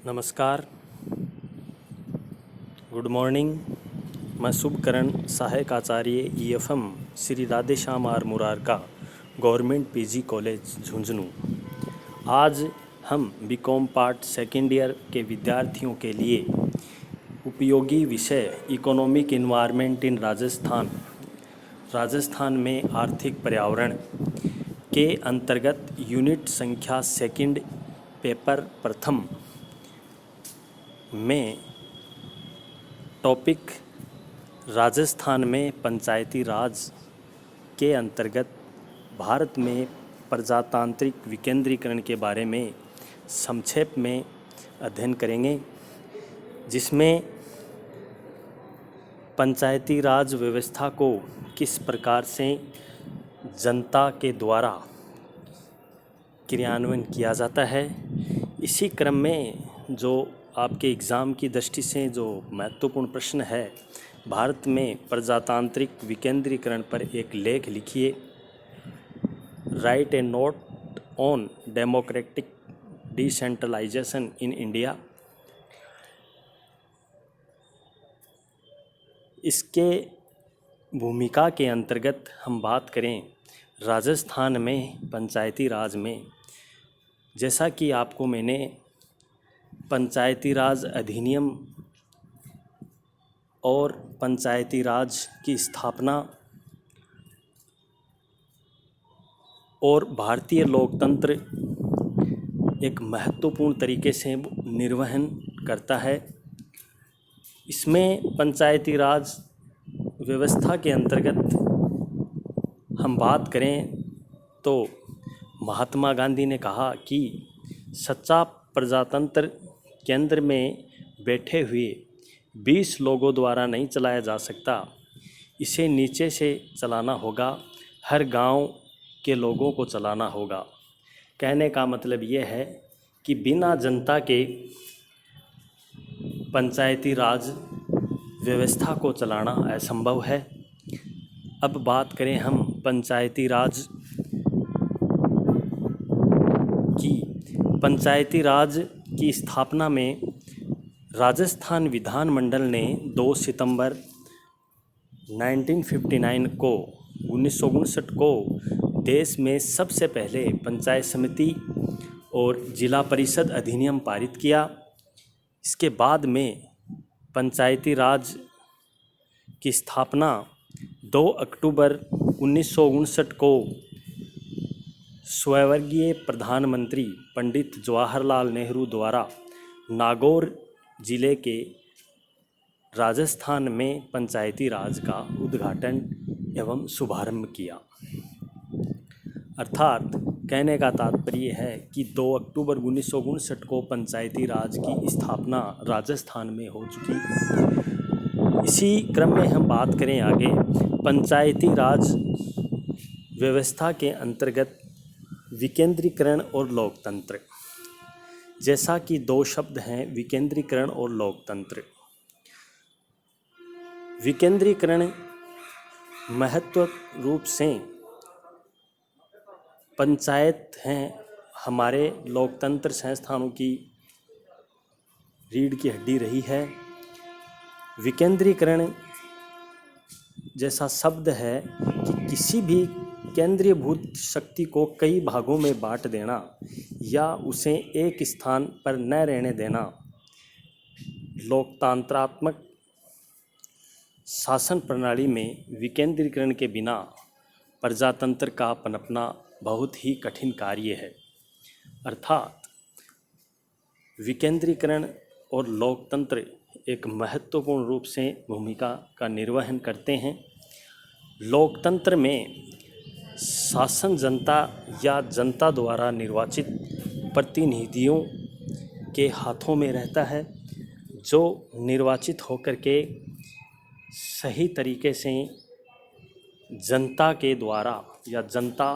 नमस्कार, good morning. मैं शुभकरण सहायक आचार्य EFM Shri Radheshyam R Murarka government PG college Jhunjhunu. आज हम बीकॉम पार्ट सेकेंड ईयर के विद्यार्थियों के लिए उपयोगी विषय इकोनॉमिक इन्वायरमेंट इन राजस्थान में आर्थिक पर्यावरण के अंतर्गत यूनिट संख्या सेकंड पेपर प्रथम में टॉपिक राजस्थान में पंचायती राज के अंतर्गत भारत में प्रजातांत्रिक विकेंद्रीकरण के बारे में संक्षेप में अध्ययन करेंगे, जिसमें पंचायती राज व्यवस्था को किस प्रकार से जनता के द्वारा क्रियान्वयन किया जाता है। इसी क्रम में जो आपके एग्ज़ाम की दृष्टि से जो महत्वपूर्ण प्रश्न है, भारत में प्रजातांत्रिक विकेंद्रीकरण पर एक लेख लिखिए। Write a note on democratic decentralisation in India. इसके भूमिका के अंतर्गत हम बात करें राजस्थान में पंचायती राज में, जैसा कि आपको मैंने पंचायती राज अधिनियम और पंचायती राज की स्थापना और भारतीय लोकतंत्र एक महत्वपूर्ण तरीके से निर्वहन करता है। इसमें पंचायती राज व्यवस्था के अंतर्गत हम बात करें तो महात्मा गांधी ने कहा कि सच्चा प्रजातंत्र केंद्र में बैठे हुए 20 लोगों द्वारा नहीं चलाया जा सकता, इसे नीचे से चलाना होगा, हर गांव के लोगों को चलाना होगा। कहने का मतलब ये है कि बिना जनता के पंचायती राज व्यवस्था को चलाना असंभव है। अब बात करें हम पंचायती राज की स्थापना में राजस्थान विधानमंडल ने 2 सितंबर 1959 को देश में सबसे पहले पंचायत समिति और जिला परिषद अधिनियम पारित किया। इसके बाद में पंचायती राज की स्थापना 2 अक्टूबर 1959 को स्वर्गीय प्रधानमंत्री पंडित जवाहरलाल नेहरू द्वारा नागौर जिले के राजस्थान में पंचायती राज का उद्घाटन एवं शुभारंभ किया। अर्थात कहने का तात्पर्य है कि 2 अक्टूबर 1959 को पंचायती राज की स्थापना राजस्थान में हो चुकी। इसी क्रम में हम बात करें आगे पंचायती राज व्यवस्था के अंतर्गत विकेंद्रीकरण और लोकतंत्र। जैसा कि 2 शब्द हैं, विकेंद्रीकरण और लोकतंत्र। विकेंद्रीकरण महत्व रूप से पंचायत हैं हमारे लोकतंत्र संस्थानों की रीढ़ की हड्डी रही है। विकेंद्रीकरण जैसा शब्द है कि किसी भी केंद्रीयभूत शक्ति को कई भागों में बांट देना या उसे एक स्थान पर न रहने देना। लोकतंत्रात्मक शासन प्रणाली में विकेंद्रीकरण के बिना प्रजातंत्र का पनपना बहुत ही कठिन कार्य है। अर्थात विकेंद्रीकरण और लोकतंत्र एक महत्वपूर्ण रूप से भूमिका का निर्वहन करते हैं। लोकतंत्र में शासन जनता या जनता द्वारा निर्वाचित प्रतिनिधियों के हाथों में रहता है, जो निर्वाचित होकर के सही तरीके से जनता के द्वारा या जनता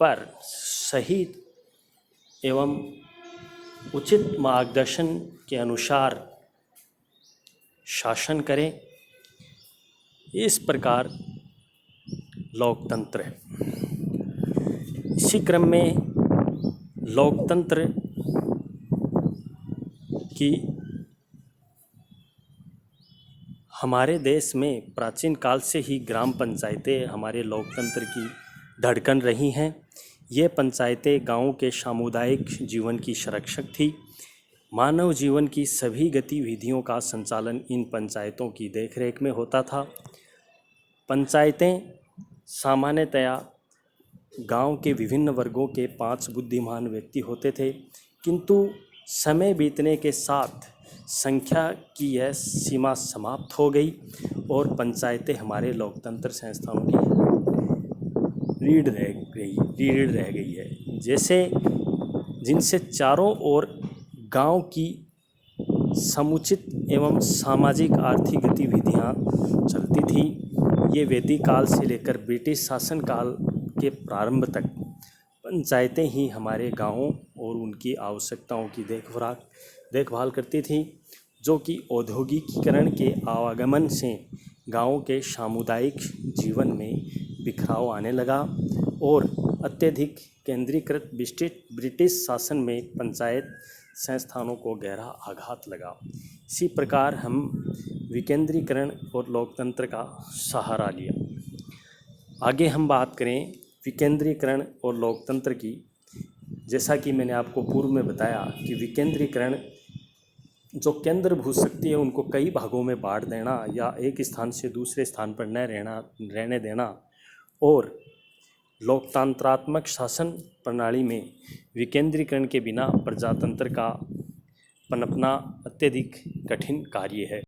पर सही एवं उचित मार्गदर्शन के अनुसार शासन करें। इस प्रकार लोकतंत्र है। इसी क्रम में लोकतंत्र कि हमारे देश में प्राचीन काल से ही ग्राम पंचायतें हमारे लोकतंत्र की धड़कन रही हैं। ये पंचायतें गांव के सामुदायिक जीवन की संरक्षक थी। मानव जीवन की सभी गतिविधियों का संचालन इन पंचायतों की देखरेख में होता था। पंचायतें सामान्यतया गांव के विभिन्न वर्गों के 5 बुद्धिमान व्यक्ति होते थे, किंतु समय बीतने के साथ संख्या की यह सीमा समाप्त हो गई और पंचायतें हमारे लोकतंत्र संस्थानों की रीढ़ रह गई है। जैसे जिनसे चारों ओर गांव की समुचित एवं सामाजिक आर्थिक गतिविधियां चलती थी। ये वैदिक काल से लेकर ब्रिटिश शासन काल के प्रारंभ तक पंचायतें ही हमारे गांवों और उनकी आवश्यकताओं की देखभाल करती थी, जो कि औद्योगिकीकरण के आवागमन से गांवों के सामुदायिक जीवन में बिखराव आने लगा और अत्यधिक केंद्रीकृत ब्रिटिश शासन में पंचायत संस्थानों को गहरा आघात लगा। इसी प्रकार हम विकेंद्रीकरण और लोकतंत्र का सहारा लिया। आगे हम बात करें विकेंद्रीकरण और लोकतंत्र की। जैसा कि मैंने आपको पूर्व में बताया कि विकेंद्रीकरण जो केंद्रभूत शक्ति है उनको कई भागों में बांट देना या एक स्थान से दूसरे स्थान पर न रहने देना, और लोकतंत्रात्मक शासन प्रणाली में विकेंद्रीकरण के बिना प्रजातंत्र का पनपना अत्यधिक कठिन कार्य है।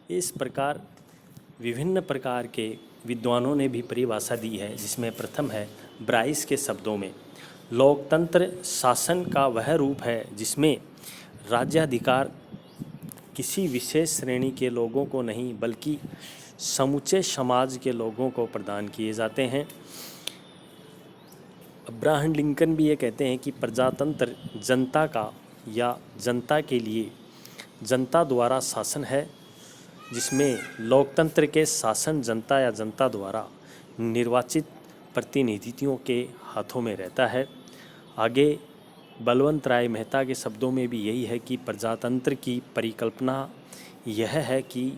इस प्रकार विभिन्न प्रकार के विद्वानों ने भी परिभाषा दी है, जिसमें प्रथम है ब्राइस के शब्दों में, लोकतंत्र शासन का वह रूप है जिसमें राज्याधिकार किसी विशेष श्रेणी के लोगों को नहीं बल्कि समूचे समाज के लोगों को प्रदान किए जाते हैं। अब्राहम लिंकन भी ये कहते हैं कि प्रजातंत्र जनता का या जनता के लिए जनता द्वारा शासन है, जिसमें लोकतंत्र के शासन जनता या जनता द्वारा निर्वाचित प्रतिनिधियों के हाथों में रहता है। आगे बलवंत राय मेहता के शब्दों में भी यही है कि प्रजातंत्र की परिकल्पना यह है कि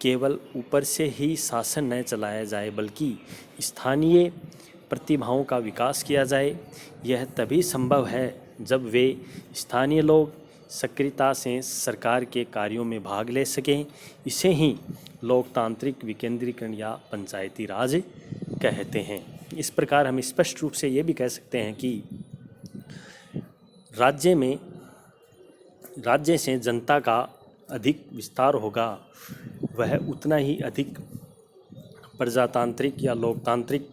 केवल ऊपर से ही शासन न चलाया जाए बल्कि स्थानीय प्रतिभाओं का विकास किया जाए। यह तभी संभव है जब वे स्थानीय लोग सक्रियता से सरकार के कार्यों में भाग ले सकें। इसे ही लोकतांत्रिक विकेंद्रीकरण या पंचायती राज कहते हैं। इस प्रकार हम स्पष्ट रूप से ये भी कह सकते हैं कि राज्य से जनता का अधिक विस्तार होगा, वह उतना ही अधिक प्रजातांत्रिक या लोकतांत्रिक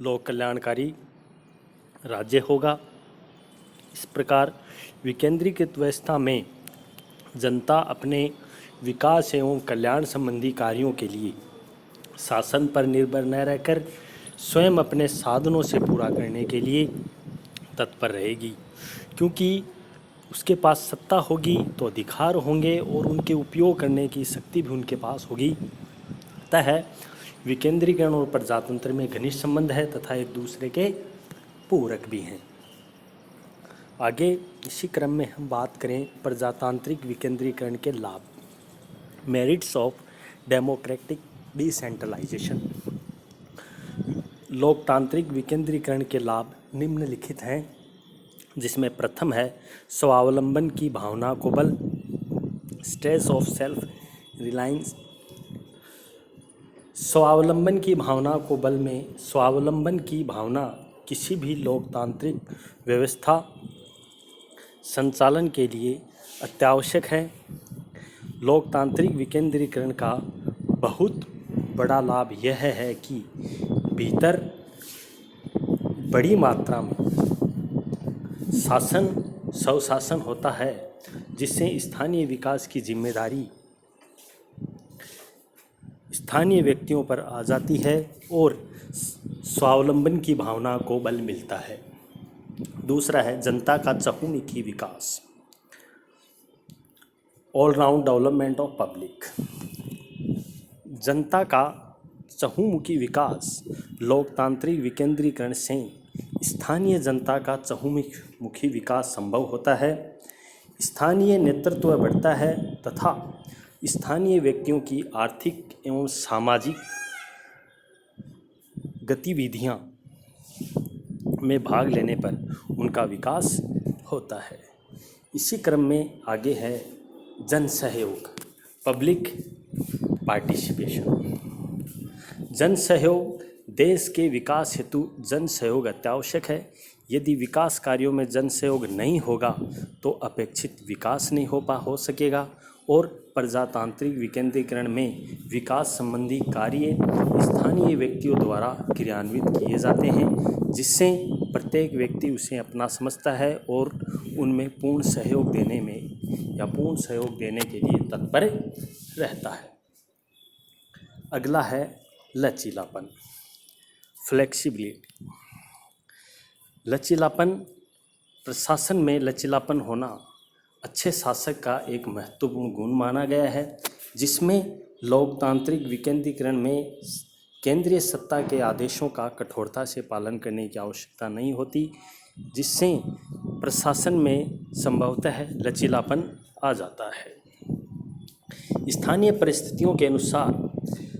लोक कल्याणकारी राज्य होगा। इस प्रकार विकेंद्रीकृत व्यवस्था में जनता अपने विकास एवं कल्याण संबंधी कार्यों के लिए शासन पर निर्भर न रहकर स्वयं अपने साधनों से पूरा करने के लिए तत्पर रहेगी, क्योंकि उसके पास सत्ता होगी तो अधिकार होंगे और उनके उपयोग करने की शक्ति भी उनके पास होगी। अतः विकेंद्रीकरण और प्रजातंत्र में घनिष्ठ संबंध है तथा एक दूसरे के पूरक भी हैं। आगे इसी क्रम में हम बात करें प्रजातांत्रिक विकेंद्रीकरण के लाभ, मेरिट्स ऑफ डेमोक्रेटिक डिसेंट्रलाइजेशन। लोकतांत्रिक विकेंद्रीकरण के लाभ निम्नलिखित हैं, जिसमें प्रथम है स्वावलंबन की भावना को बल, स्ट्रेस ऑफ सेल्फ रिलायंस। स्वावलंबन की भावना को बल में स्वावलंबन की भावना किसी भी लोकतांत्रिक व्यवस्था संचालन के लिए अत्यावश्यक है। लोकतांत्रिक विकेंद्रीकरण का बहुत बड़ा लाभ यह है कि भीतर बड़ी मात्रा में स्वशासन होता है, जिससे स्थानीय विकास की जिम्मेदारी स्थानीय व्यक्तियों पर आ जाती है और स्वावलंबन की भावना को बल मिलता है। दूसरा है जनता का चहुमुखी विकास, all round development of public. जनता का चहुमुखी विकास लोकतांत्रिक विकेंद्रीकरण से स्थानीय जनता का चहुमुखी विकास संभव होता है, स्थानीय नेतृत्व बढ़ता है तथा स्थानीय व्यक्तियों की आर्थिक एवं सामाजिक गतिविधियां में भाग लेने पर उनका विकास होता है। इसी क्रम में आगे है जन सहयोग, पब्लिक पार्टिसिपेशन। जन सहयोग, देश के विकास हेतु जन सहयोग अत्यावश्यक है। यदि विकास कार्यों में जन सहयोग नहीं होगा तो अपेक्षित विकास नहीं हो सकेगा और प्रजातांत्रिक विकेंद्रीकरण में विकास संबंधी कार्य स्थानीय व्यक्तियों द्वारा क्रियान्वित किए जाते हैं, जिससे प्रत्येक व्यक्ति उसे अपना समझता है और उनमें पूर्ण सहयोग देने में या पूर्ण सहयोग देने के लिए तत्पर रहता है। अगला है लचीलापन, फ्लेक्सिबिलिटी। लचीलापन, प्रशासन में लचीलापन होना अच्छे शासक का एक महत्वपूर्ण गुण माना गया है, जिसमें लोकतांत्रिक विकेंद्रीकरण में केंद्रीय सत्ता के आदेशों का कठोरता से पालन करने की आवश्यकता नहीं होती, जिससे प्रशासन में संभवतः लचीलापन आ जाता है। स्थानीय परिस्थितियों के अनुसार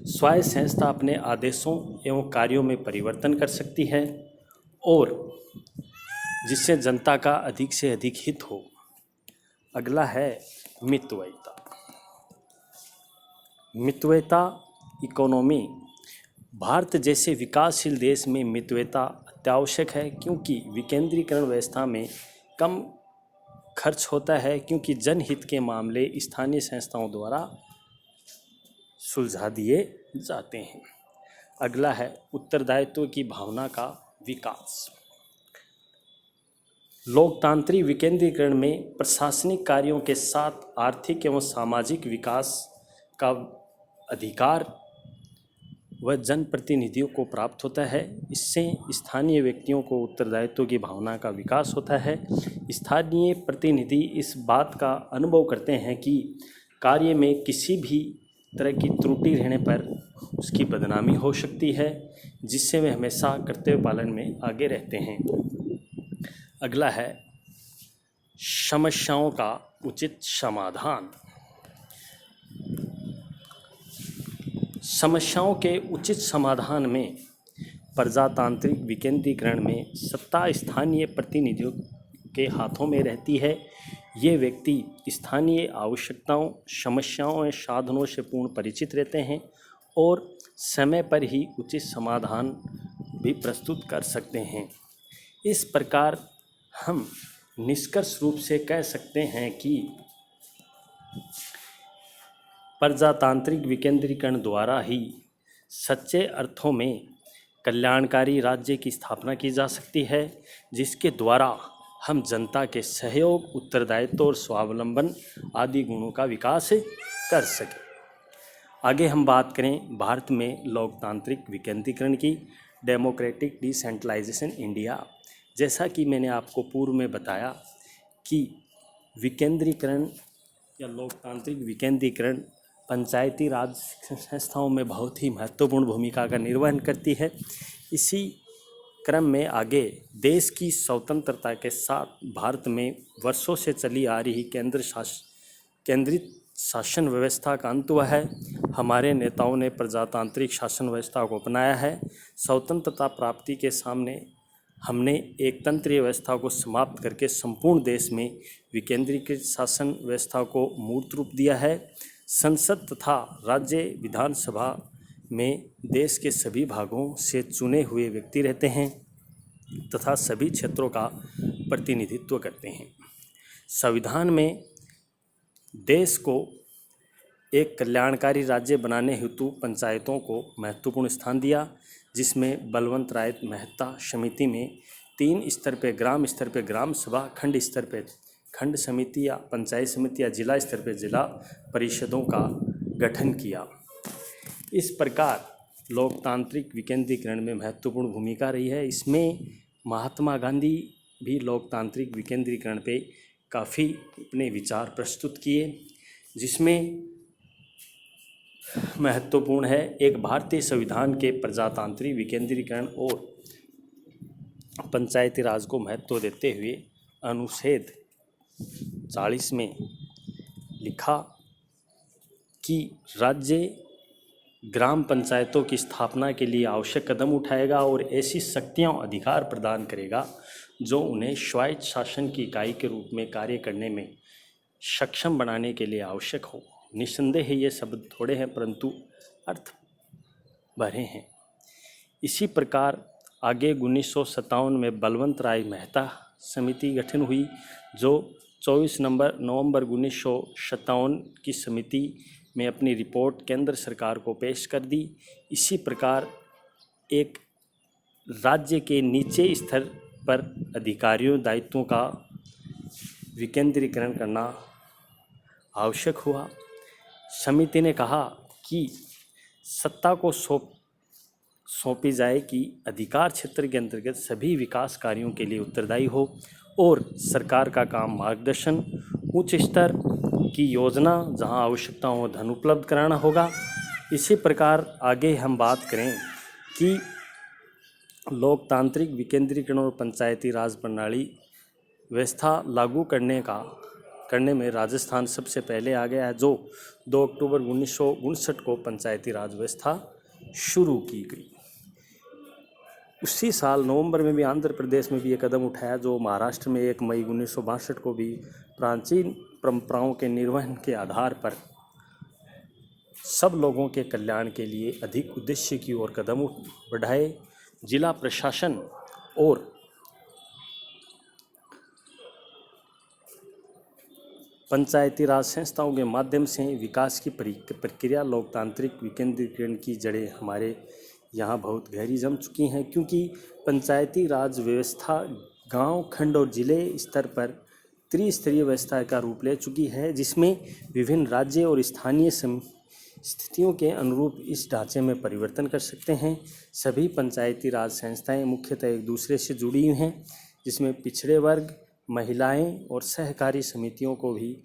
स्वायत्त संस्था अपने आदेशों एवं कार्यों में परिवर्तन कर सकती है और जिससे जनता का अधिक से अधिक हित हो। अगला है मितव्ययिता। मितव्ययिता इकोनॉमी। भारत जैसे विकासशील देश में मितव्ययिता अत्यावश्यक है, क्योंकि विकेंद्रीकरण व्यवस्था में कम खर्च होता है, क्योंकि जनहित के मामले स्थानीय संस्थाओं द्वारा सुलझा दिए जाते हैं। अगला है उत्तरदायित्व की भावना का विकास। लोकतांत्रिक विकेंद्रीकरण में प्रशासनिक कार्यों के साथ आर्थिक एवं सामाजिक विकास का अधिकार व जनप्रतिनिधियों को प्राप्त होता है। इससे स्थानीय व्यक्तियों को उत्तरदायित्व की भावना का विकास होता है। स्थानीय प्रतिनिधि इस बात का अनुभव करते हैं कि कार्य में किसी भी तरह की त्रुटि रहने पर उसकी बदनामी हो सकती है, जिससे वे हमेशा कर्तव्य पालन में आगे रहते हैं। अगला है समस्याओं का उचित समाधान। समस्याओं के उचित समाधान में प्रजातांत्रिक विकेंद्रीकरण में सत्ता स्थानीय प्रतिनिधियों के हाथों में रहती है। ये व्यक्ति स्थानीय आवश्यकताओं, समस्याओं और साधनों से पूर्ण परिचित रहते हैं और समय पर ही उचित समाधान भी प्रस्तुत कर सकते हैं। इस प्रकार हम निष्कर्ष रूप से कह सकते हैं कि प्रजातांत्रिक विकेंद्रीकरण द्वारा ही सच्चे अर्थों में कल्याणकारी राज्य की स्थापना की जा सकती है, जिसके द्वारा हम जनता के सहयोग, उत्तरदायित्व और स्वावलंबन आदि गुणों का विकास कर सकें। आगे हम बात करें भारत में लोकतांत्रिक विकेंद्रीकरण की, डेमोक्रेटिक डिसेंट्रलाइजेशन इंडिया। जैसा कि मैंने आपको पूर्व में बताया कि विकेंद्रीकरण या लोकतांत्रिक विकेंद्रीकरण पंचायती राज संस्थाओं में बहुत ही महत्वपूर्ण भूमिका का निर्वहन करती है। इसी क्रम में आगे देश की स्वतंत्रता के साथ भारत में वर्षों से चली आ रही केंद्रित शासन व्यवस्था का अंत हुआ है। हमारे नेताओं ने प्रजातांत्रिक शासन व्यवस्था को अपनाया है। स्वतंत्रता प्राप्ति के सामने हमने एक तंत्रीय व्यवस्था को समाप्त करके संपूर्ण देश में विकेंद्रीकृत शासन व्यवस्था को मूर्त रूप दिया है। संसद तथा राज्य विधानसभा में देश के सभी भागों से चुने हुए व्यक्ति रहते हैं तथा सभी क्षेत्रों का प्रतिनिधित्व करते हैं। संविधान में देश को एक कल्याणकारी राज्य बनाने हेतु पंचायतों को महत्वपूर्ण स्थान दिया, जिसमें बलवंत राय मेहता समिति में 3 स्तर पे ग्राम स्तर पे ग्राम सभा, खंड स्तर पे खंड समिति या पंचायत समिति या जिला स्तर पे जिला परिषदों का गठन किया। इस प्रकार लोकतांत्रिक विकेंद्रीकरण में महत्वपूर्ण भूमिका रही है। इसमें महात्मा गांधी भी लोकतांत्रिक विकेंद्रीकरण पे काफ़ी अपने विचार प्रस्तुत किए, जिसमें महत्वपूर्ण है एक भारतीय संविधान के प्रजातांत्रिक विकेंद्रीकरण और पंचायती राज को महत्व देते हुए अनुच्छेद 40 में लिखा कि राज्य ग्राम पंचायतों की स्थापना के लिए आवश्यक कदम उठाएगा और ऐसी शक्तियां और अधिकार प्रदान करेगा जो उन्हें स्वायत्त शासन की इकाई के रूप में कार्य करने में सक्षम बनाने के लिए आवश्यक हो। निस्संदेह ये शब्द थोड़े हैं परंतु अर्थ भरे हैं। इसी प्रकार आगे 1957 में बलवंत राय मेहता समिति गठन हुई जो 24 नवंबर 1957 की समिति में अपनी रिपोर्ट केंद्र सरकार को पेश कर दी। इसी प्रकार एक राज्य के नीचे स्तर पर अधिकारियों दायित्वों का विकेंद्रीकरण करना आवश्यक हुआ। समिति ने कहा कि सत्ता को सौंपी जाए कि अधिकार क्षेत्र के अंतर्गत सभी विकास कार्यों के लिए उत्तरदायी हो और सरकार का काम मार्गदर्शन, उच्च स्तर की योजना जहां आवश्यकता हो धन उपलब्ध कराना होगा। इसी प्रकार आगे हम बात करें कि लोकतांत्रिक विकेंद्रीकरण और पंचायती राज प्रणाली व्यवस्था लागू करने में राजस्थान सबसे पहले आ गया है जो 2 अक्टूबर 1959 को पंचायती राज व्यवस्था शुरू की गई। उसी साल नवंबर में भी आंध्र प्रदेश में भी ये कदम उठाया जो महाराष्ट्र में 1 मई 1962 को भी प्राचीन परंपराओं के निर्वहन के आधार पर सब लोगों के कल्याण के लिए अधिक उद्देश्य की ओर कदम बढ़ाए। जिला प्रशासन और पंचायती राज संस्थाओं के माध्यम से विकास की प्रक्रिया लोकतांत्रिक विकेंद्रीकरण की जड़ें हमारे यहाँ बहुत गहरी जम चुकी हैं क्योंकि पंचायती राज व्यवस्था गांव, खंड और जिले स्तर पर त्रिस्तरीय व्यवस्था का रूप ले चुकी है जिसमें विभिन्न राज्य और स्थानीय स्थितियों के अनुरूप इस ढांचे में परिवर्तन कर सकते हैं। सभी पंचायती राज संस्थाएं मुख्यतः एक दूसरे से जुड़ी हुई हैं जिसमें पिछड़े वर्ग, महिलाएं और सहकारी समितियों को भी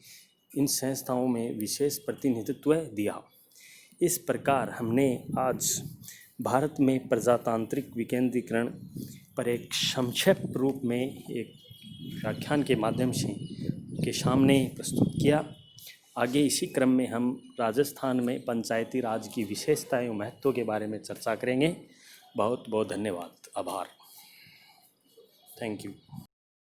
इन संस्थाओं में विशेष प्रतिनिधित्व दिया। इस प्रकार हमने आज भारत में प्रजातांत्रिक विकेंद्रीकरण पर एक संक्षिप्त रूप में एक व्याख्यान के माध्यम से के सामने प्रस्तुत किया। आगे इसी क्रम में हम राजस्थान में पंचायती राज की विशेषताएं और महत्व के बारे में चर्चा करेंगे। बहुत बहुत धन्यवाद, आभार, थैंक यू।